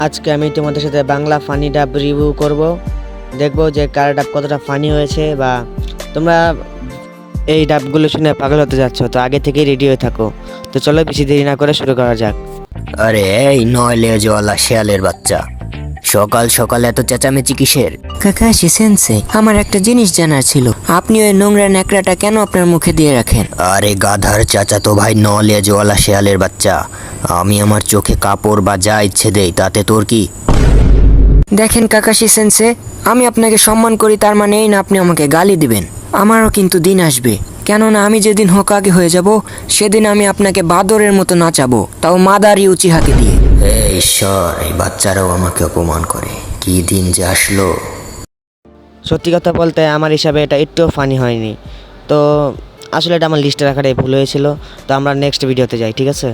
আজকে আমি তোমাদের সাথে বাংলা ফানি ডাব রিভিউ করব, দেখবো যে কার ডাব কতটা ফানি হয়েছে। বা তোমরা এই ডাবগুলো শুনে পাগল হতে যাচ্ছ, তো আগে থেকেই রেডি হয়ে থাকো। তো চলো বেশি দেরি না করে শুরু করা যাক। আরে এই নয় লেজওয়ালা শেয়ালের বাচ্চা, সকাল সকাল এত চেঁচামেচি কিসের? কাকাশি সেন্সেই, আমার একটা জিনিস জানার ছিল, আপনি ওই নোংরা ন্যাকড়াটা কেন আপনার মুখে দিয়ে রাখেন? আরে গাধার চাচা তো ভাই ন লেজওয়ালা শেয়ালের বাচ্চা, আমি আমার চোখে কাপড় বা যা ইচ্ছে দেই, তাতে তোর কি? দেখেন কাকাশি সেন্সে, আমি আপনাকে সম্মান করি, তার মানে এই না আপনি আমাকে গালি দিবেন। আমারও কিন্তু দিন আসবে, কেননা আমি যেদিন হোকাগে হয়ে যাব সেদিন আমি আপনাকে বাদরের মতো নাচাবো, তাও মাদারি উচিহাকে দিয়ে। হে ঈশ্বর, এই বাচ্চারাও আমাকে অপমান করে, কি দিন যে আসলো। সত্যি কথা বলতে আমার হিসাবে এটা একটুও ফানি হয়নি। তো আসলে এটা আমার লিস্টে রাখাটাই ভুল হয়েছিল। তো আমরা নেক্সট ভিডিওতে যাই, ঠিক আছে?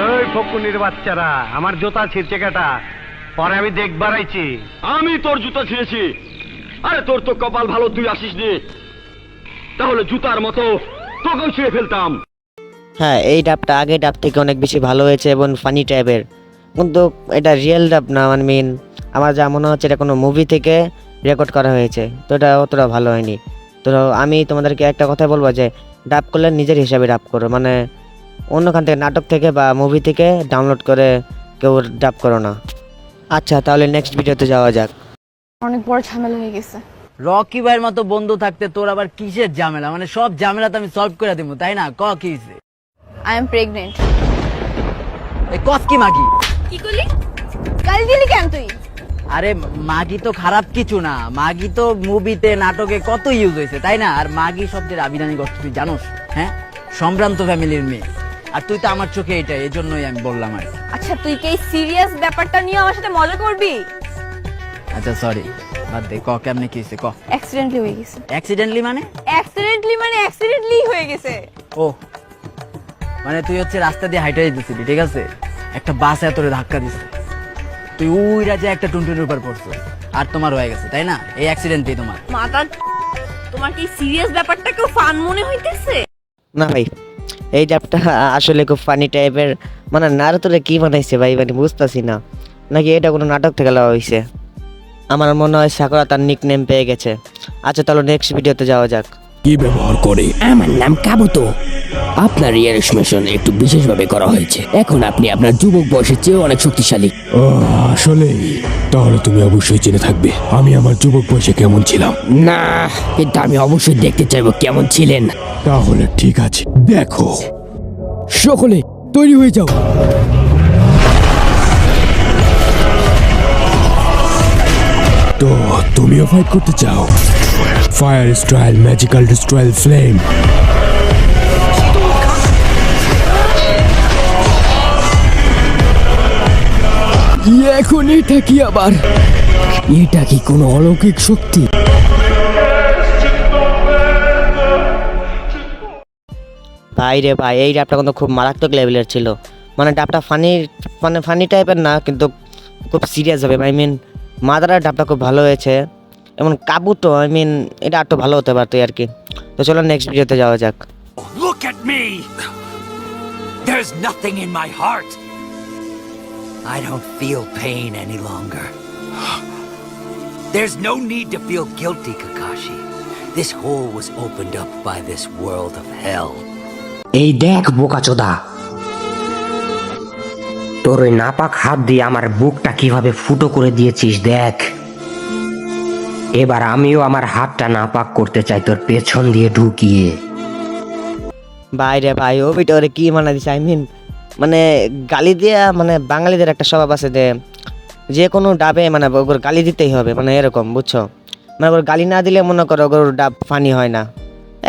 ওই ফকুনির বাচ্চারা, আমার জুতা ছিঁড়ছে কাটা, পরে আমি দেখবার আইছি। আমি তোর জুতা ছিঁড়েছি? আরে তোর তো কপাল ভালো, তুই আসিসনি, তাহলে জুতার মতো তোকেও ছিঁড়ে ফেলতাম। হ্যাঁ, এই ডাবটা আগে ডাব থেকে অনেক বেশি ভালো হয়েছে এবং ফানি টাইপের, কিন্তু এটা রিয়েল ডাব না। আমার যা মনে হচ্ছে এটা কোনো মুভি থেকে রেকর্ড করা হয়েছে, তো এটা অতটা ভালো হয়নি। তো আমি তোমাদেরকে একটা কথা বলবো যে ডাব করলে নিজের হিসাবে ডাব করো, মানে অন্যখান থেকে, নাটক থেকে বা মুভি থেকে ডাউনলোড করে কেউ ডাব করো না। আচ্ছা, তাহলে নেক্সট ভিডিওতে যাওয়া যাক। অনেক বড় ঝামেলা হয়ে গেছে। রকি ভাইয়ের মতো বন্ধু থাকতে তোর আবার কিসের ঝামেলা? মানে সব ঝামেলা তো আমি সলভ করে দিব, তাই না? কি হইছে? I am pregnant. এই কস কি মাগি? কি করলি? গালি দিলি কেন তুই? আরে মাগি তো খারাপ কিছু না, মাগি তো মুভিতে নাটকে কত ইউজ হয়েছে, তাই না? আর মাগি শব্দের আবিধানিক অর্থ তুই জানোস? হ্যাঁ, সম্ভ্রান্ত ফ্যামিলির মেয়ে, আর তুই তো আমার চোখে এটা, এই জন্যই আমি বললাম আর। আচ্ছা, তুই কি এই সিরিয়াস ব্যাপারটা নিয়ে আমার সাথে মজা করবি? আচ্ছা সরি, বাদ দে। কেমনে কি হয়েছে? অ্যাক্সিডেন্টলি হয়ে গেছে। অ্যাক্সিডেন্টলি মানে? অ্যাক্সিডেন্টলি হয়ে গেছে। ও মানে তুই হচ্ছে রাস্তা দিয়ে হাইটে যেতেছিলি, ঠিক আছে, একটা বাস এতরে ধাক্কা দিছে, তুই ওই রাজে একটা টুনটুনির উপর পড়ছো, আর তোমার হয়ে গেছে, তাই না? এই অ্যাক্সিডেন্টই তোমার। মাথা, তোমার কি সিরিয়াস ব্যাপারটা কেউ ফান মনে হইতেছে? না ভাই, এই ডাবটা আসলে খুব ফানি টাইপের। মানে নারুতোরে কি বানাইছে ভাই, বুঝতেছি না, নাকি এটা কোনো নাটক থেকে দেওয়া হয়েছে। আমার মনে হয় সাকুরা তার নিক নেম পেয়ে গেছে। আচ্ছা, তাহলে নেক্সট ভিডিওতে যাওয়া যাক। কি ব্যবহার করে? আমার নাম কাবুতো। আপনার রিয়ারেশমেশন একটু বিশেষভাবে করা হয়েছে। এখন আপনি আপনার যুবক বয়সের চেয়ে অনেক শক্তিশালী। আসলেই? তাহলে তুমি অবশ্যই জেনে থাকবে আমি আমার যুবক বয়সে কেমন ছিলাম। না, কিন্তু আমি অবশ্যই দেখতে চাইবো কেমন ছিলেন। তাহলে ঠিক আছে, দেখো। সকলে তৈরি হয়ে যাও। তো তুমিও ফাইট করতে চাও? Fire style, magical destroyer flame. এখন এটা কি আবার? এটা কি কোনো অলৌকিক শক্তি? ভাই রে ভাই, এই ডাবটা কিন্তু খুব মারাত্মক লেভেলের ছিল। মানে ডাবটা ফানি টাইপের না, কিন্তু খুব সিরিয়াস হবে। মাদারা ডাবটা খুব ভালো হয়েছে। এমন কাবুটো, এটা একটু ভালো হতে পারতো আর কি। তো চলো নেক্সট ভিডিওতে যাওয়া যাক। Look at me! There's nothing in my heart. I don't feel pain any longer. There's no need to feel guilty, Kakashi. This hole was opened up by this world of hell. এই দেখ বোকাচোদা, তোর ওই নাপাক হাত দিয়ে আমার বুকটা কিভাবে ফুটো করে দিয়েছিস, দেখ। এবার আমিও আমার হাতটা নাপাক করতে চাই তোর পেছন দিয়ে ঢুকিয়ে। ভাই রে ভাই, ও বিটা ওরে কি মানা দিছে। মানে গালি দেয়া, বাঙালিদের একটা স্বভাব আছে যে কোনো ডাবে ওর গালি দিতেই হবে, এরকম, বুঝছো? ওর গালি না দিলে মনে করো ওর ডাব ফানি হয় না।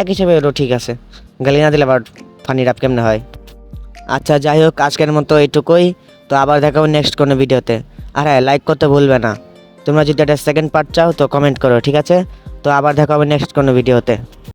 এক হিসেবে ওরও ঠিক আছে, গালি না দিলে আবার ফানি ডাব কেমনে হয়। আচ্ছা, যাই হোক, আজকের মতো এইটুকুই। তো আবার দেখাবো নেক্সট কোনো ভিডিওতে। আর হ্যাঁ, লাইক করতে ভুলবে না। তোমরা যদি একটা সেকেন্ড পার্ট চাও তো কমেন্ট করো, ঠিক আছে? তো আবার দেখা হবে নেক্সট কোনো ভিডিওতে।